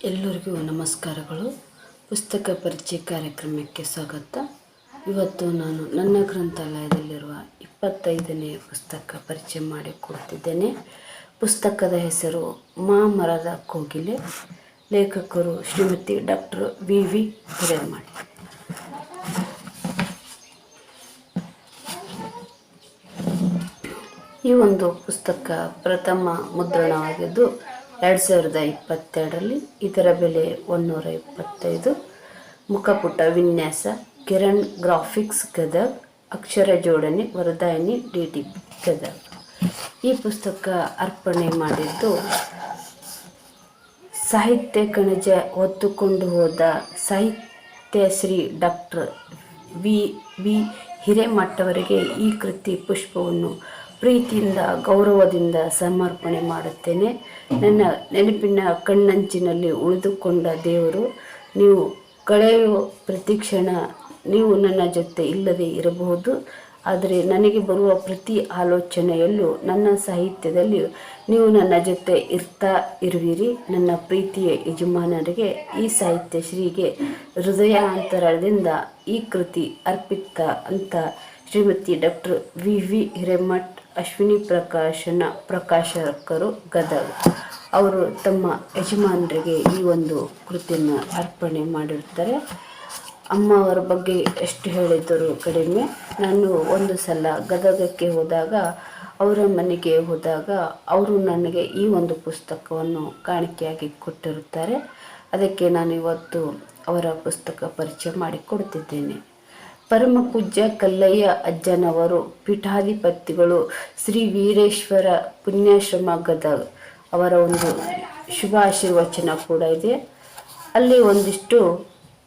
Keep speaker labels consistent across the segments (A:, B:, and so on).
A: ಎಲ್ಲರಿಗೂ ನಮಸ್ಕಾರಗಳು. ಪುಸ್ತಕ ಪರಿಚಯ ಕಾರ್ಯಕ್ರಮಕ್ಕೆ ಸ್ವಾಗತ. ಇವತ್ತು ನಾನು ನನ್ನ ಗ್ರಂಥಾಲಯದಲ್ಲಿರುವ 25ನೇ ಪುಸ್ತಕ ಪರಿಚಯ ಮಾಡಿಕೊಡ್ತಿದ್ದೇನೆ. ಪುಸ್ತಕದ ಹೆಸರು ಮಾಮರದ ಕೋಗಿಲೆ. ಲೇಖಕರು ಶ್ರೀಮತಿ ಡಾಕ್ಟರ್ ವಿ ಹಿರೇಮಠ್. ಈ ಒಂದು ಪುಸ್ತಕ ಪ್ರಥಮ ಮುದ್ರಣವಾಗಿದ್ದು 2022ರಲ್ಲಿ. ಇದರ ಬೆಲೆ 125. ಮುಖಪುಟ ವಿನ್ಯಾಸ ಕಿರಣ್ ಗ್ರಾಫಿಕ್ಸ್ ಗದಗ್. ಅಕ್ಷರ ಜೋಡಣೆ ವರದಾಯಿನಿ DTP ಗದಗ್. ಈ ಪುಸ್ತಕ ಅರ್ಪಣೆ ಮಾಡಿದ್ದು ಸಾಹಿತ್ಯ ಕಣಜ ಹೊತ್ತುಕೊಂಡು ಹೋದ ಸಾಹಿತ್ಯ ಶ್ರೀ ಡಾಕ್ಟರ್ ವಿ ಹಿರೇಮಠ್ ಅವರಿಗೆ ಈ ಕೃತಿ ಪುಷ್ಪವನ್ನು ಪ್ರೀತಿಯಿಂದ ಗೌರವದಿಂದ ಸಮರ್ಪಣೆ ಮಾಡುತ್ತೇನೆ. ನನ್ನ ನೆನಪಿನ ಕಣ್ಣಂಚಿನಲ್ಲಿ ಉಳಿದುಕೊಂಡ ದೇವರು, ನೀವು ಕಳೆಯುವ ಪ್ರತಿಕ್ಷಣ ನೀವು ನನ್ನ ಜೊತೆ ಇಲ್ಲದೆ ಇರಬಹುದು, ಆದರೆ ನನಗೆ ಬರುವ ಪ್ರತಿ ಆಲೋಚನೆಯಲ್ಲೂ ನನ್ನ ಸಾಹಿತ್ಯದಲ್ಲಿಯೂ ನೀವು ನನ್ನ ಜೊತೆ ಇರುವಿರಿ. ನನ್ನ ಪ್ರೀತಿಯ ಯಜಮಾನರಿಗೆ, ಈ ಸಾಹಿತ್ಯ ಶ್ರೀಗೆ ಹೃದಯಾಂತರದಿಂದ ಈ ಕೃತಿ ಅರ್ಪಿತ ಅಂತ ಶ್ರೀಮತಿ ಡಾಕ್ಟರ್ ವಿ ಹಿರೇಮಠ್, ಅಶ್ವಿನಿ ಪ್ರಕಾಶಕರು ಗದಗ್ ಅವರು ತಮ್ಮ ಯಜಮಾನರಿಗೆ ಈ ಒಂದು ಕೃತಿಯನ್ನು ಅರ್ಪಣೆ ಮಾಡಿರ್ತಾರೆ. ಅಮ್ಮ ಅವರ ಬಗ್ಗೆ ಎಷ್ಟು ಹೇಳಿದರೂ ಕಡಿಮೆ. ನಾನು ಒಂದು ಸಲ ಗದಗಕ್ಕೆ ಹೋದಾಗ, ಅವರ ಮನೆಗೆ ಹೋದಾಗ ಅವರು ನನಗೆ ಈ ಒಂದು ಪುಸ್ತಕವನ್ನು ಕಾಣಿಕೆಯಾಗಿ ಕೊಟ್ಟಿರುತ್ತಾರೆ. ಅದಕ್ಕೆ ನಾನು ಇವತ್ತು ಅವರ ಪುಸ್ತಕ ಪರಿಚಯ ಮಾಡಿಕೊಡ್ತಿದ್ದೇನೆ. ಪರಮ ಪೂಜ್ಯ ಕಲ್ಲಯ್ಯ ಅಜ್ಜನವರು ಪೀಠಾಧಿಪತಿಗಳು ಶ್ರೀ ವೀರೇಶ್ವರ ಪುಣ್ಯಾಶ್ರಮ ಗದಗ್ ಅವರ ಒಂದು ಶುಭ ಆಶೀರ್ವಚನ ಕೂಡ ಇದೆ. ಅಲ್ಲಿ ಒಂದಿಷ್ಟು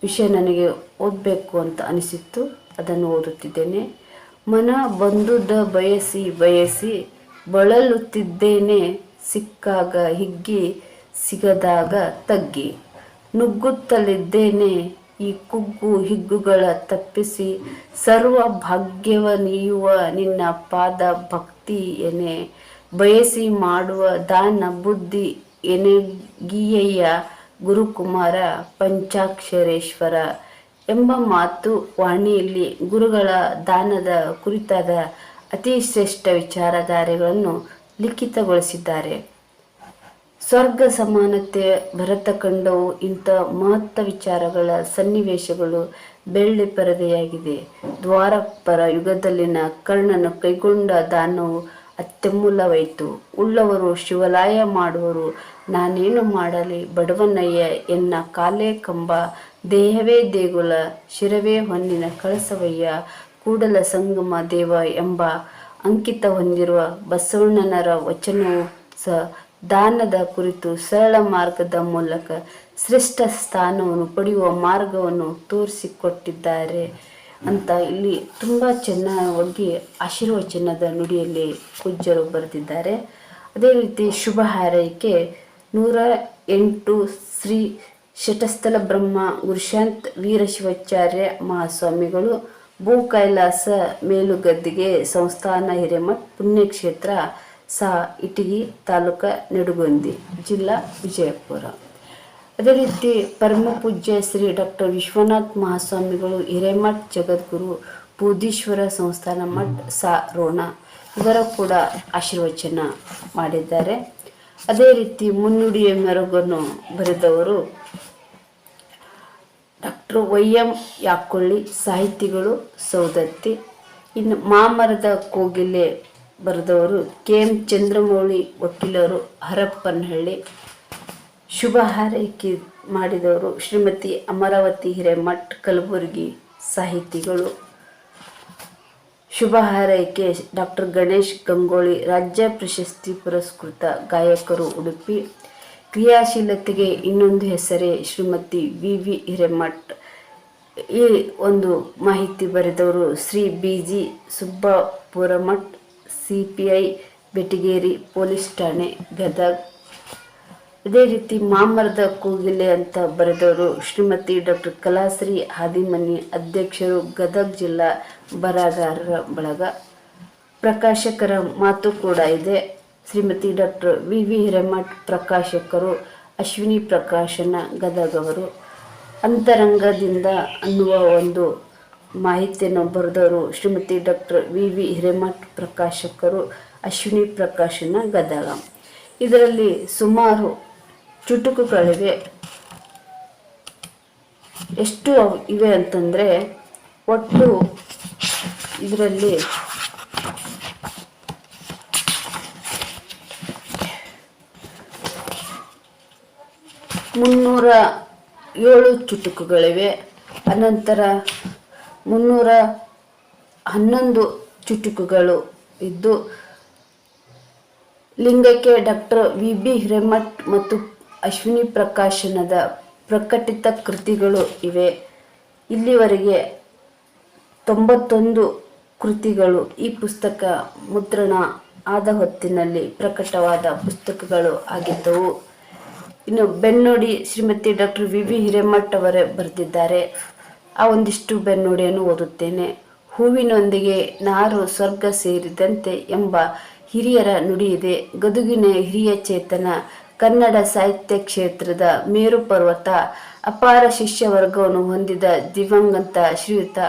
A: ವಿಷಯ ನನಗೆ ಓದಬೇಕು ಅಂತ ಅನಿಸಿತ್ತು, ಅದನ್ನು ಓದುತ್ತಿದ್ದೇನೆ. ಮನ ಬಂದುದ ಬಯಸಿ ಬಳಲುತ್ತಿದ್ದೇನೆ, ಸಿಕ್ಕಾಗ ಹಿಗ್ಗಿ ಸಿಗದಾಗ ತಗ್ಗಿ ನುಗ್ಗುತ್ತಲಿದ್ದೇನೆ, ಈ ಕುಗ್ಗು ಹಿಗ್ಗುಗಳ ತಪ್ಪಿಸಿ ಸರ್ವ ಭಾಗ್ಯವ ನೀಯುವ ನಿನ್ನ ಪಾದ ಭಕ್ತಿ ಎನೆ ಬಯಸಿ ಮಾಡುವ ದಾನ ಬುದ್ಧಿ ಎನಗೀಯಯ್ಯ ಗುರುಕುಮಾರ ಪಂಚಾಕ್ಷರೇಶ್ವರ ಎಂಬ ಮಾತು ವಾಣಿಯಲ್ಲಿ ಗುರುಗಳ ದಾನದ ಕುರಿತಾದ ಅತಿ ಶ್ರೇಷ್ಠ ವಿಚಾರಧಾರೆಗಳನ್ನು ಲಿಖಿತಗೊಳಿಸಿದ್ದಾರೆ. ಸ್ವರ್ಗ ಸಮಾನತೆ ಭರತ ಕಂಡವು. ಇಂಥ ಮಹತ್ತ ವಿಚಾರಗಳ ಸನ್ನಿವೇಶಗಳು ಬೆಳ್ಳಿ ಪರದೆಯಾಗಿದೆ. ದ್ವಾಪರ ಯುಗದಲ್ಲಿನ ಕರ್ಣನು ಕೈಗೊಂಡ ದಾನವು ಅತ್ಯಮೂಲ್ಯವಾಯಿತು. ಉಳ್ಳವರು ಶಿವಲಾಯ ಮಾಡುವರು, ನಾನೇನು ಮಾಡಲಿ ಬಡವನಯ್ಯ ಎನ್ನ ಕಾಲೇ ಕಂಬ, ದೇಹವೇ ದೇಗುಲ, ಶಿರವೇ ಹೊನ್ನಿನ ಕಳಸವಯ್ಯ, ಕೂಡಲ ಸಂಗಮ ದೇವ ಎಂಬ ಅಂಕಿತ ಹೊಂದಿರುವ ಬಸವಣ್ಣನರ ವಚನವು ದಾನದ ಕುರಿತು ಸರಳ ಮಾರ್ಗದ ಮೂಲಕ ಶ್ರೇಷ್ಠ ಸ್ಥಾನವನ್ನು ಪಡೆಯುವ ಮಾರ್ಗವನ್ನು ತೋರಿಸಿಕೊಟ್ಟಿದ್ದಾರೆ ಅಂತ ಇಲ್ಲಿ ತುಂಬ ಚೆನ್ನಾಗಿ ಆಶೀರ್ವಚನದ ನುಡಿಯಲ್ಲಿ ಪೂಜ್ಯರು ಬರೆದಿದ್ದಾರೆ. ಅದೇ ರೀತಿ ಶುಭ ಹಾರೈಕೆ 108 ಶ್ರೀ ಶಟಸ್ಥಲ ಬ್ರಹ್ಮ ಗುರುಶಾಂತ್ ವೀರಶಿವಾಚಾರ್ಯ ಮಹಾಸ್ವಾಮಿಗಳು, ಭೂ ಕೈಲಾಸ ಮೇಲುಗದ್ದಿಗೆ ಸಂಸ್ಥಾನ ಹಿರೇಮಠ್, ಪುಣ್ಯಕ್ಷೇತ್ರ ಇಟಗಿ, ತಾಲೂಕ ನಿಡಗುಂದಿ, ಜಿಲ್ಲಾ ವಿಜಯಪುರ. ಅದೇ ರೀತಿ ಪರಮ ಪೂಜ್ಯ ಶ್ರೀ ಡಾಕ್ಟರ್ ವಿಶ್ವನಾಥ್ ಮಹಾಸ್ವಾಮಿಗಳು ಹಿರೇಮಠ್, ಜಗದ್ಗುರು, ಬೂದೀಶ್ವರ ಸಂಸ್ಥಾನ ಮಠ್, ರೋಣ ಇವರ ಕೂಡ ಆಶೀರ್ವಚನ ಮಾಡಿದ್ದಾರೆ. ಅದೇ ರೀತಿ ಮುನ್ನುಡಿಯ ಮೆರುಗನ್ನು ಬರೆದವರು ಡಾಕ್ಟರ್ YM ಯಾಕೊಳ್ಳಿ, ಸಾಹಿತಿಗಳು ಸೌದತ್ತಿ. ಇನ್ನು ಮಾಮರದ ಕೋಗಿಲೆ ಬರೆದವರು KM ಚಂದ್ರಮೌಳಿ, ವಕೀಲರು ಹರಪ್ಪನಹಳ್ಳಿ. ಶುಭ ಹಾರೈಕೆ ಮಾಡಿದವರು ಶ್ರೀಮತಿ ಅಮರಾವತಿ ಹಿರೇಮಠ್, ಕಲಬುರಗಿ, ಸಾಹಿತಿಗಳು. ಶುಭ ಹಾರೈಕೆ ಡಾಕ್ಟರ್ ಗಣೇಶ್ ಗಂಗೋಳಿ, ರಾಜ್ಯ ಪ್ರಶಸ್ತಿ ಪುರಸ್ಕೃತ ಗಾಯಕರು, ಉಡುಪಿ. ಕ್ರಿಯಾಶೀಲತೆಗೆ ಇನ್ನೊಂದು ಹೆಸರೇ ಶ್ರೀಮತಿ ವಿ ಹಿರೇಮಠ್. ಈ ಒಂದು ಮಾಹಿತಿ ಬರೆದವರು Shri BG ಸುಬ್ಬಪುರಮಠ್, CPI Betageri police ಠಾಣೆ ಗದಗ್. ಅದೇ ರೀತಿ ಮಾಮರದ ಕೋಗಿಲೆ ಅಂತ ಬರೆದವರು ಶ್ರೀಮತಿ ಡಾಕ್ಟರ್ ಕಲಾಶ್ರೀ ಹಾದಿಮನಿ, ಅಧ್ಯಕ್ಷರು ಗದಗ್ ಜಿಲ್ಲಾ ಬರಹಗಾರರ ಬಳಗ. ಪ್ರಕಾಶಕರ ಮಾತು ಕೂಡ ಇದೆ. ಶ್ರೀಮತಿ ಡಾಕ್ಟರ್ ವಿ ಹಿರೇಮಠ್ ಪ್ರಕಾಶಕರು, ಅಶ್ವಿನಿ ಪ್ರಕಾಶನ ಗದಗ ಅವರು. ಅಂತರಂಗದಿಂದ ಅನ್ನುವ ಒಂದು ಮಾಹಿತಿಯನ್ನು ಬರೆದವರು ಶ್ರೀಮತಿ ಡಾಕ್ಟರ್ ವಿ ಹಿರೇಮಠ್, ಪ್ರಕಾಶಕರು ಅಶ್ವಿನಿ ಪ್ರಕಾಶನ ಗದಗ. ಇದರಲ್ಲಿ ಸುಮಾರು ಚುಟುಕುಗಳಿವೆ. ಎಷ್ಟು ಇವೆ ಅಂತಂದರೆ ಒಟ್ಟು ಇದರಲ್ಲಿ 307 ಚುಟುಕುಗಳಿವೆ. ಅನಂತರ 311 ಚುಟುಕುಗಳು ಇದ್ದು ಲಿಂಗಕ್ಕೆ ಡಾಕ್ಟರ್ ವಿ ಹಿರೇಮಠ್ ಮತ್ತು ಅಶ್ವಿನಿ ಪ್ರಕಾಶನದ ಪ್ರಕಟಿತ ಕೃತಿಗಳು ಇವೆ. ಇಲ್ಲಿವರೆಗೆ 91 ಕೃತಿಗಳು ಈ ಪುಸ್ತಕ ಮುದ್ರಣ ಆದ ಹೊತ್ತಿನಲ್ಲಿ ಪ್ರಕಟವಾದ ಪುಸ್ತಕಗಳು ಆಗಿದ್ದವು. ಇನ್ನು ಬೆನ್ನುಡಿ ಶ್ರೀಮತಿ ಡಾಕ್ಟರ್ ವಿ ಹಿರೇಮಠ್ ಅವರೇ ಬರೆದಿದ್ದಾರೆ. ಆ ಒಂದಿಷ್ಟು ಬೆನ್ನುಡಿಯನ್ನು ಓದುತ್ತೇನೆ. ಹೂವಿನೊಂದಿಗೆ ನಾರು ಸ್ವರ್ಗ ಸೇರಿದಂತೆ ಎಂಬ ಹಿರಿಯರ ನುಡಿಯಿದೆ. ಗದುಗಿನ ಹಿರಿಯ ಚೇತನ, ಕನ್ನಡ ಸಾಹಿತ್ಯ ಕ್ಷೇತ್ರದ ಮೇರು ಪರ್ವತ, ಅಪಾರ ಶಿಷ್ಯವರ್ಗವನ್ನು ಹೊಂದಿದ ದಿವಂಗತ ಶ್ರೀಯುತ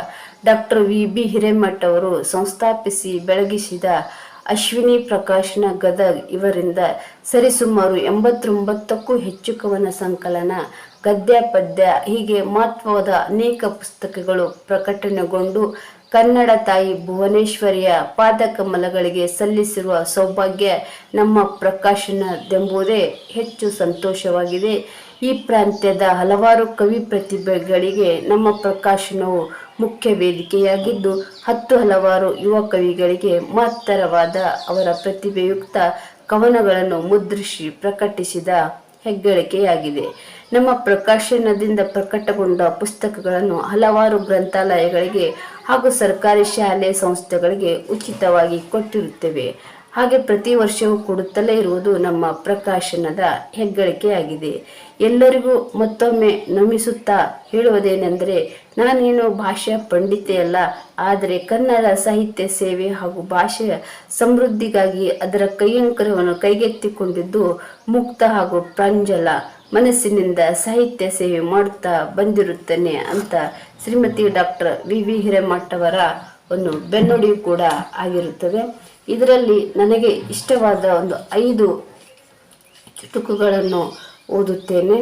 A: ಡಾಕ್ಟರ್ ವಿ ಹಿರೇಮಠ್ ಅವರು ಸಂಸ್ಥಾಪಿಸಿ ಬೆಳಗಿಸಿದ ಅಶ್ವಿನಿ ಪ್ರಕಾಶನ ಗದಗ್ ಇವರಿಂದ ಸರಿಸುಮಾರು 89ಕ್ಕೂ ಹೆಚ್ಚು ಕವನ ಸಂಕಲನ, ಗದ್ಯ, ಪದ್ಯ ಹೀಗೆ ಮಹತ್ವದ ಅನೇಕ ಪುಸ್ತಕಗಳು ಪ್ರಕಟಣೆಗೊಂಡು ಕನ್ನಡ ತಾಯಿ ಭುವನೇಶ್ವರಿಯ ಪಾದಕಮಲಗಳಿಗೆ ಸಲ್ಲಿಸಿರುವ ಸೌಭಾಗ್ಯ ನಮ್ಮ ಪ್ರಕಾಶನದೆಂಬುದೇ ಹೆಚ್ಚು ಸಂತೋಷವಾಗಿದೆ. ಈ ಪ್ರಾಂತ್ಯದ ಹಲವಾರು ಕವಿ ಪ್ರತಿಭೆಗಳಿಗೆ ನಮ್ಮ ಪ್ರಕಾಶನವು ಮುಖ್ಯ ವೇದಿಕೆಯಾಗಿದ್ದು, ಹಲವಾರು ಯುವ ಕವಿಗಳಿಗೆ ಮಹತ್ತರವಾದ ಅವರ ಪ್ರತಿಭೆಯುಕ್ತ ಕವನಗಳನ್ನು ಮುದ್ರಿಸಿ ಪ್ರಕಟಿಸಿದ ಹೆಗ್ಗಳಿಕೆಯಾಗಿದೆ. ನಮ್ಮ ಪ್ರಕಾಶನದಿಂದ ಪ್ರಕಟಗೊಂಡ ಪುಸ್ತಕಗಳನ್ನು ಹಲವಾರು ಗ್ರಂಥಾಲಯಗಳಿಗೆ ಹಾಗೂ ಸರ್ಕಾರಿ ಶಾಲೆ ಸಂಸ್ಥೆಗಳಿಗೆ ಉಚಿತವಾಗಿ ಕೊಟ್ಟಿರುತ್ತೇವೆ. ಹಾಗೆ ಪ್ರತಿ ವರ್ಷವೂ ಕೊಡುತ್ತಲೇ ಇರುವುದು ನಮ್ಮ ಪ್ರಕಾಶನದ ಹೆಗ್ಗಳಿಕೆಯಾಗಿದೆ. ಎಲ್ಲರಿಗೂ ಮತ್ತೊಮ್ಮೆ ನಮಿಸುತ್ತಾ ಹೇಳುವುದೇನೆಂದರೆ, ನಾನೇನು ಭಾಷಾ ಪಂಡಿತೆಯಲ್ಲ, ಆದರೆ ಕನ್ನಡ ಸಾಹಿತ್ಯ ಸೇವೆ ಹಾಗೂ ಭಾಷೆಯ ಸಮೃದ್ಧಿಗಾಗಿ ಅದರ ಕೈಯಂಕರವನ್ನು ಕೈಗೆತ್ತಿಕೊಂಡಿದ್ದು ಮುಕ್ತ ಹಾಗೂ ಪ್ರಾಂಜಲ ಮನಸ್ಸಿನಿಂದ ಸಾಹಿತ್ಯ ಸೇವೆ ಮಾಡುತ್ತಾ ಬಂದಿರುತ್ತೇನೆ ಅಂತ ಶ್ರೀಮತಿ ಡಾಕ್ಟರ್ ವಿ ಹಿರೇಮಠ್ ಅವರ ಒಂದು ಬೆನ್ನುಡಿಯೂ ಕೂಡ ಆಗಿರುತ್ತದೆ. ಇದರಲ್ಲಿ ನನಗೆ ಇಷ್ಟವಾದ ಒಂದು 5 ಚುಟುಕುಗಳನ್ನು ಓದುತ್ತೇನೆ.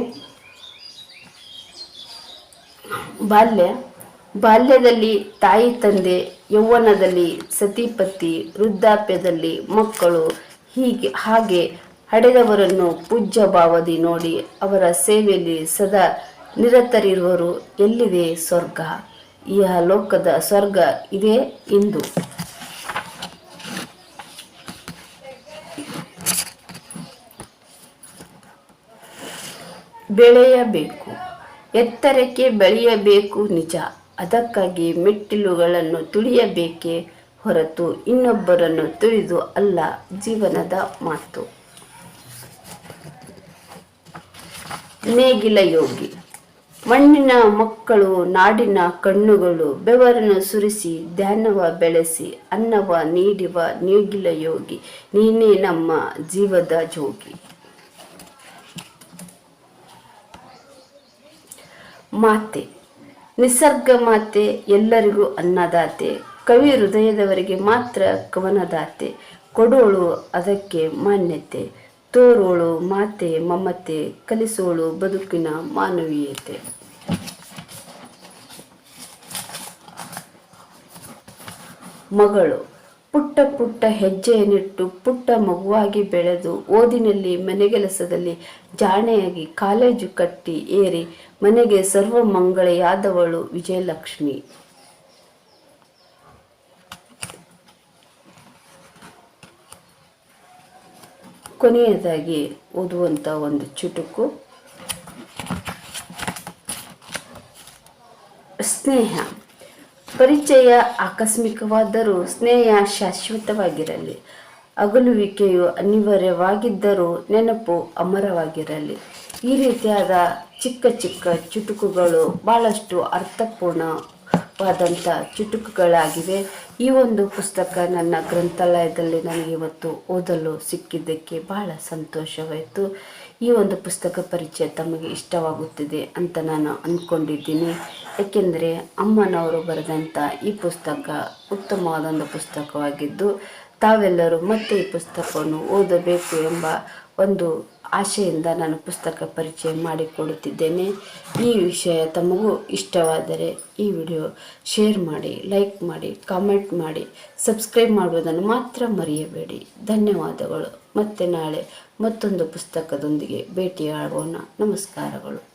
A: ಬಾಲ್ಯದಲ್ಲಿ ತಾಯಿ ತಂದೆ, ಯೌವನದಲ್ಲಿ ಸತಿಪತಿ, ವೃದ್ಧಾಪ್ಯದಲ್ಲಿ ಮಕ್ಕಳು, ಹಾಗೆ ಹಡೆದವರನ್ನು ಪೂಜ್ಯ ಭಾವದಿ ನೋಡಿ ಅವರ ಸೇವೆಯಲ್ಲಿ ಸದಾ ನಿರತರಿರುವರು. ಎಲ್ಲಿದೆ ಸ್ವರ್ಗ? ಈ ಲೋಕದ ಸ್ವರ್ಗ ಇದೆ ಇಂದು. ಬೆಳೆಯಬೇಕು, ಎತ್ತರಕ್ಕೆ ಬೆಳೆಯಬೇಕು ನಿಜ. ಅದಕ್ಕಾಗಿ ಮೆಟ್ಟಿಲುಗಳನ್ನು ತುಳಿಯಬೇಕೇ ಹೊರತು ಇನ್ನೊಬ್ಬರನ್ನು ತುಳಿದು ಅಲ್ಲ ಜೀವನದ ಮಾತು. ನೇಗಿಲ ಯೋಗಿ. ಮಣ್ಣಿನ ಮಕ್ಕಳು, ನಾಡಿನ ಕಣ್ಣುಗಳು, ಬೆವರನ್ನು ಸುರಿಸಿ ಧ್ಯಾನವ ಬೆಳೆಸಿ ಅನ್ನವ ನೀಡುವ ನೇಗಿಲ ಯೋಗಿ, ನೀನೇ ನಮ್ಮ ಜೀವದ ಜೋಗಿ. ಮಾತೆ. ನಿಸರ್ಗ ಮಾತೆ, ಎಲ್ಲರಿಗೂ ಅನ್ನದಾತೆ, ಕವಿ ಹೃದಯದವರಿಗೆ ಮಾತ್ರ ಕವನದಾತೆ, ಕೊಡೋಳು ಅದಕ್ಕೆ ಮಾನ್ಯತೆ, ತೋರೋಳು ಮಾತೆ ಮಮತೆ, ಕಲಿಸೋಳು ಬದುಕಿನ ಮಾನವೀಯತೆ. ಮಗಳು. ಪುಟ್ಟ ಪುಟ್ಟ ಹೆಜ್ಜೆಯನ್ನಿಟ್ಟು ಪುಟ್ಟ ಮಗುವಾಗಿ ಬೆಳೆದು ಓದಿನಲ್ಲಿ ಮನೆಗೆಲಸದಲ್ಲಿ ಜಾಣೆಯಾಗಿ ಕಾಲೇಜು ಕಟ್ಟಿ ಏರಿ ಮನೆಗೆ ಸರ್ವಮಂಗಳೆಯಾದವಳು ವಿಜಯಲಕ್ಷ್ಮಿ. ಕೊನೆಯದಾಗಿ ಓದುವಂಥ ಒಂದು ಚುಟುಕು. ಸ್ನೇಹ. ಪರಿಚಯ ಆಕಸ್ಮಿಕವಾದರೂ ಸ್ನೇಹ ಶಾಶ್ವತವಾಗಿರಲಿ. ಅಗಲುವಿಕೆಯು ಅನಿವಾರ್ಯವಾಗಿದ್ದರೂ ನೆನಪು ಅಮರವಾಗಿರಲಿ. ಈ ರೀತಿಯಾದ ಚಿಕ್ಕ ಚಿಕ್ಕ ಚುಟುಕುಗಳು ಭಾಳಷ್ಟು ಅರ್ಥಪೂರ್ಣವಾದಂಥ ಚುಟುಕುಗಳಾಗಿವೆ. ಈ ಒಂದು ಪುಸ್ತಕ ನನ್ನ ಗ್ರಂಥಾಲಯದಲ್ಲಿ ನನಗೆ ಇವತ್ತು ಓದಲು ಸಿಕ್ಕಿದ್ದಕ್ಕೆ ಬಹಳ ಸಂತೋಷವಾಯಿತು. ಈ ಒಂದು ಪುಸ್ತಕ ಪರಿಚಯ ತಮಗೆ ಇಷ್ಟವಾಗುತ್ತಿದೆ ಅಂತ ನಾನು ಅಂದ್ಕೊಂಡಿದ್ದೀನಿ. ಏಕೆಂದರೆ ಅಮ್ಮನವರು ಬರೆದಂಥ ಈ ಪುಸ್ತಕ ಉತ್ತಮವಾದೊಂದು ಪುಸ್ತಕವಾಗಿದ್ದು ತಾವೆಲ್ಲರೂ ಮತ್ತೆ ಈ ಪುಸ್ತಕವನ್ನು ಓದಬೇಕು ಎಂಬ ಒಂದು ಆಶೆಯಿಂದ ನಾನು ಪುಸ್ತಕ ಪರಿಚಯ ಮಾಡಿಕೊಡುತ್ತಿದ್ದೇನೆ. ಈ ವಿಷಯ ತಮಗೂ ಇಷ್ಟವಾದರೆ ಈ ವಿಡಿಯೋ ಶೇರ್ ಮಾಡಿ, ಲೈಕ್ ಮಾಡಿ, ಕಾಮೆಂಟ್ ಮಾಡಿ, ಸಬ್ಸ್ಕ್ರೈಬ್ ಮಾಡುವುದನ್ನು ಮಾತ್ರ ಮರೆಯಬೇಡಿ. ಧನ್ಯವಾದಗಳು. ಮತ್ತೆ ನಾಳೆ ಮತ್ತೊಂದು ಪುಸ್ತಕದೊಂದಿಗೆ ಭೇಟಿಯಾಗೋಣ. ನಮಸ್ಕಾರಗಳು.